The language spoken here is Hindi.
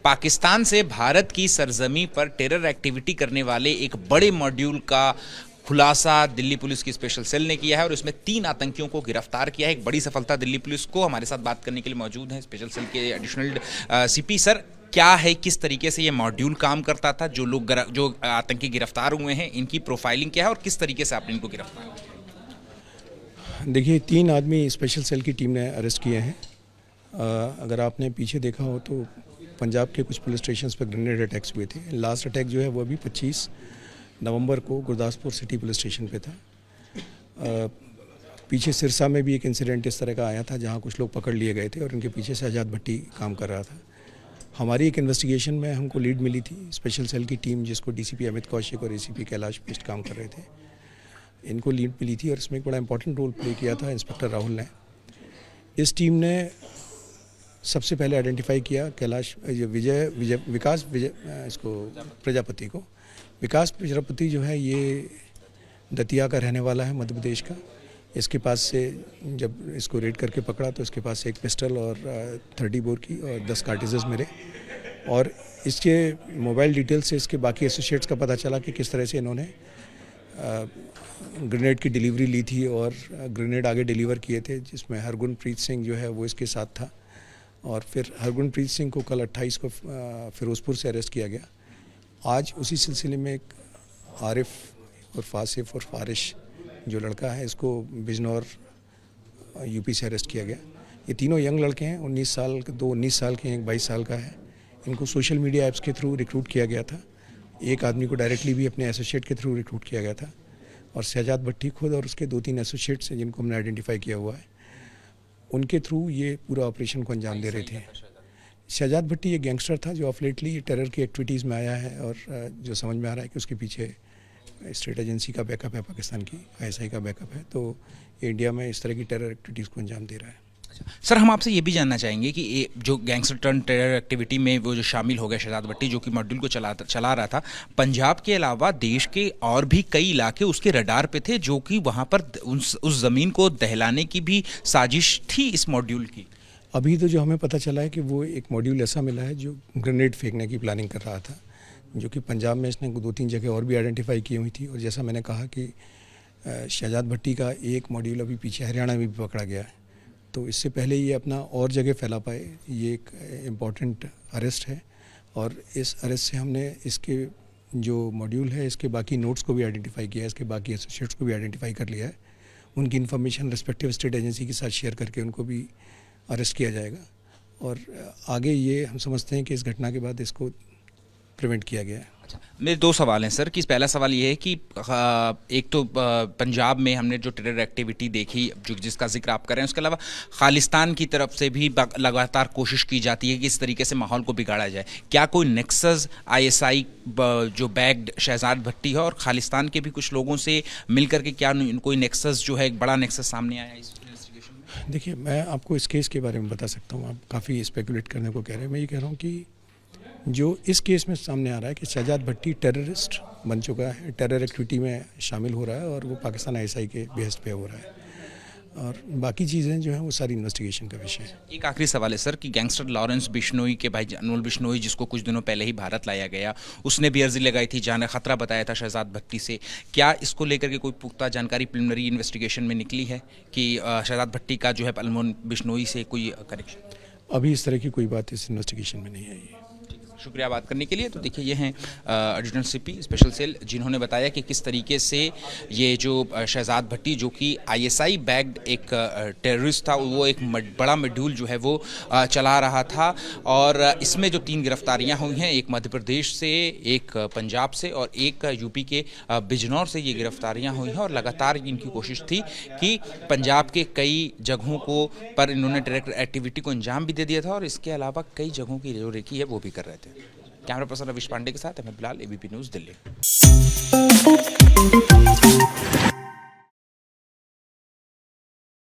पाकिस्तान से भारत की सरजमी पर टेरर एक्टिविटी करने वाले एक बड़े मॉड्यूल का खुलासा दिल्ली पुलिस की स्पेशल सेल ने किया है और इसमें 3 आतंकियों को गिरफ्तार किया है। एक बड़ी सफलता दिल्ली पुलिस को। हमारे साथ बात करने के लिए मौजूद हैं स्पेशल सेल के एडिशनल सीपी सर। क्या है, किस तरीके से ये मॉड्यूल काम करता था, जो आतंकी गिरफ्तार हुए हैं इनकी प्रोफाइलिंग क्या है और किस तरीके से आपने इनको गिरफ्तार किया? देखिए, 3 आदमी स्पेशल सेल की टीम ने अरेस्ट किए हैं। अगर आपने पीछे देखा हो तो पंजाब के कुछ पुलिस स्टेशंस पर ग्रेनेड अटैक्स हुए थे। लास्ट अटैक जो है वो अभी 25 नवंबर को गुरदासपुर सिटी पुलिस स्टेशन पे था। पीछे सिरसा में भी एक इंसिडेंट इस तरह का आया था जहां कुछ लोग पकड़ लिए गए थे और उनके पीछे शहजाद भट्टी काम कर रहा था। हमारी एक इन्वेस्टिगेशन में हमको लीड मिली थी स्पेशल सेल की टीम, जिसको डीसीपी अमित कौशिक और एसीपी कैलाश बिष्ट काम कर रहे थे। इनको लीड मिली थी और इसमें एक बड़ा इंपॉर्टेंट रोल प्ले किया था इंस्पेक्टर राहुल ने। इस टीम ने सबसे पहले आइडेंटिफाई किया प्रजापति को। विकास प्रजापति जो है ये दतिया का रहने वाला है, मध्य प्रदेश का। इसके पास से जब इसको रेड करके पकड़ा तो इसके पास से एक पिस्टल और 30 बोर की और 10 कार्टिजेस मिले और इसके मोबाइल डिटेल से इसके बाकी एसोसिएट्स का पता चला कि किस तरह से इन्होंने ग्रेनेड की डिलीवरी ली थी और ग्रेनेड आगे डिलीवर किए थे, जिसमें हरगुनप्रीत सिंह जो है वो इसके साथ था। और फिर हरगुनप्रीत सिंह को कल 28 को फिरोजपुर से अरेस्ट किया गया। आज उसी सिलसिले में एक आरिफ और फासिफ और फारिश जो लड़का है, इसको बिजनौर यूपी से अरेस्ट किया गया। ये तीनों यंग लड़के हैं, 19 साल, 2 19 साल के हैं, एक 22 साल का है। इनको सोशल मीडिया ऐप्स के थ्रू रिक्रूट किया गया था। एक आदमी को डायरेक्टली भी अपने एसोसिएट के थ्रू रिक्रूट किया गया था और शहजाद भट्टी खुद और उसके 2-3 एसोसिएट्स हैं जिनको हमने आइडेंटिफाई किया हुआ है, उनके थ्रू ये पूरा ऑपरेशन को अंजाम दे रहे थे। शहजाद भट्टी एक गैंगस्टर था जो ऑफ लेटली टेरर की एक्टिविटीज़ में आया है और जो समझ में आ रहा है कि उसके पीछे स्टेट एजेंसी का बैकअप है, पाकिस्तान की ISI का बैकअप है, तो इंडिया में इस तरह की टेरर एक्टिविटीज़ को अंजाम दे रहा है। सर, हम आपसे ये भी जानना चाहेंगे कि जो गैंगस्टर टर्न टेरर एक्टिविटी में वो जो शामिल हो गया शहजाद भट्टी, जो कि मॉड्यूल को चला रहा था, पंजाब के अलावा देश के और भी कई इलाके उसके रडार पे थे, जो कि वहाँ पर उस ज़मीन को दहलाने की भी साजिश थी इस मॉड्यूल की। अभी तो जो हमें पता चला है कि वो एक मॉड्यूल ऐसा मिला है जो ग्रेनेड फेंकने की प्लानिंग कर रहा था, जो कि पंजाब में इसने 2-3 जगह और भी आइडेंटिफाई की हुई थी। और जैसा मैंने कहा कि शहजाद भट्टी का एक मॉड्यूल अभी पीछे हरियाणा में भी पकड़ा गया है, तो इससे पहले ये अपना और जगह फैला पाए, ये एक इम्पॉर्टेंट अरेस्ट है। और इस अरेस्ट से हमने इसके जो मॉड्यूल है इसके बाकी नोट्स को भी आइडेंटिफाई किया है, इसके बाकी एसोसिएट्स को भी आइडेंटिफाई कर लिया है। उनकी इन्फॉर्मेशन रिस्पेक्टिव स्टेट एजेंसी के साथ शेयर करके उनको भी अरेस्ट किया जाएगा और आगे ये हम समझते हैं कि इस घटना के बाद इसको प्रिवेंट किया गया है। अच्छा, मेरे 2 सवाल हैं सर। कि पहला सवाल ये है कि एक तो पंजाब में हमने जो टेरर एक्टिविटी देखी जिसका जिक्र आप कर रहे हैं, उसके अलावा खालिस्तान की तरफ से भी लगातार कोशिश की जाती है कि इस तरीके से माहौल को बिगाड़ा जाए। क्या कोई नेक्सस ISI जो बैग्ड शहजाद भट्टी है और खालिस्तान के भी कुछ लोगों से मिलकर के क्या कोई नेक्सस जो है, एक बड़ा नेक्सस सामने आया इस इन्वेस्टिगेशन में? देखिए, मैं आपको इस केस के बारे में बता सकता हूँ। आप काफ़ी स्पेकुलेट करने को कह रहे हैं। मैं ये कह रहा हूँ कि जो इस केस में सामने आ रहा है कि शहजाद भट्टी टेररिस्ट बन चुका है, टेरर एक्टिविटी में शामिल हो रहा है और वो पाकिस्तान ISI के बेहस पे हो रहा है और बाकी चीज़ें जो हैं वो सारी इन्वेस्टिगेशन का विषय है। एक आखिरी सवाल है सर कि गैंगस्टर लॉरेंस बिश्नोई के भाई अनमोल बिश्नोई, जिसको कुछ दिनों पहले ही भारत लाया गया, उसने भी अर्जी लगाई थी, जान खतरा बताया था शहजाद भट्टी से। क्या इसको लेकर के कोई पुख्ता जानकारी प्रिलिमिनरी इन्वेस्टिगेशन में निकली है कि शहजाद भट्टी का जो है अनमोल बिश्नोई से कोई कनेक्शन? अभी इस तरह की कोई बात इस इन्वेस्टिगेशन में नहीं आई है। शुक्रिया बात करने के लिए। तो देखिए, ये हैं एडिशनल CP स्पेशल सेल, जिन्होंने बताया कि किस तरीके से ये जो शहजाद भट्टी, जो कि ISI बैग्ड एक टेररिस्ट था, वो एक बड़ा मॉड्यूल जो है वो चला रहा था। और इसमें जो 3 गिरफ्तारियां हुई हैं, एक मध्य प्रदेश से, एक पंजाब से और एक यूपी के बिजनौर से ये गिरफ्तारियां हुई हैं। और लगातार इनकी कोशिश थी कि पंजाब के कई जगहों को पर इन्होंने टेरर एक्टिविटी को अंजाम भी दे दिया था और इसके अलावा कई जगहों की जो रेकी है वो भी कर रहे थे। कैमरा पर्सन रविश पांडे के साथ अहमद बिलाल, ABP न्यूज़, दिल्ली।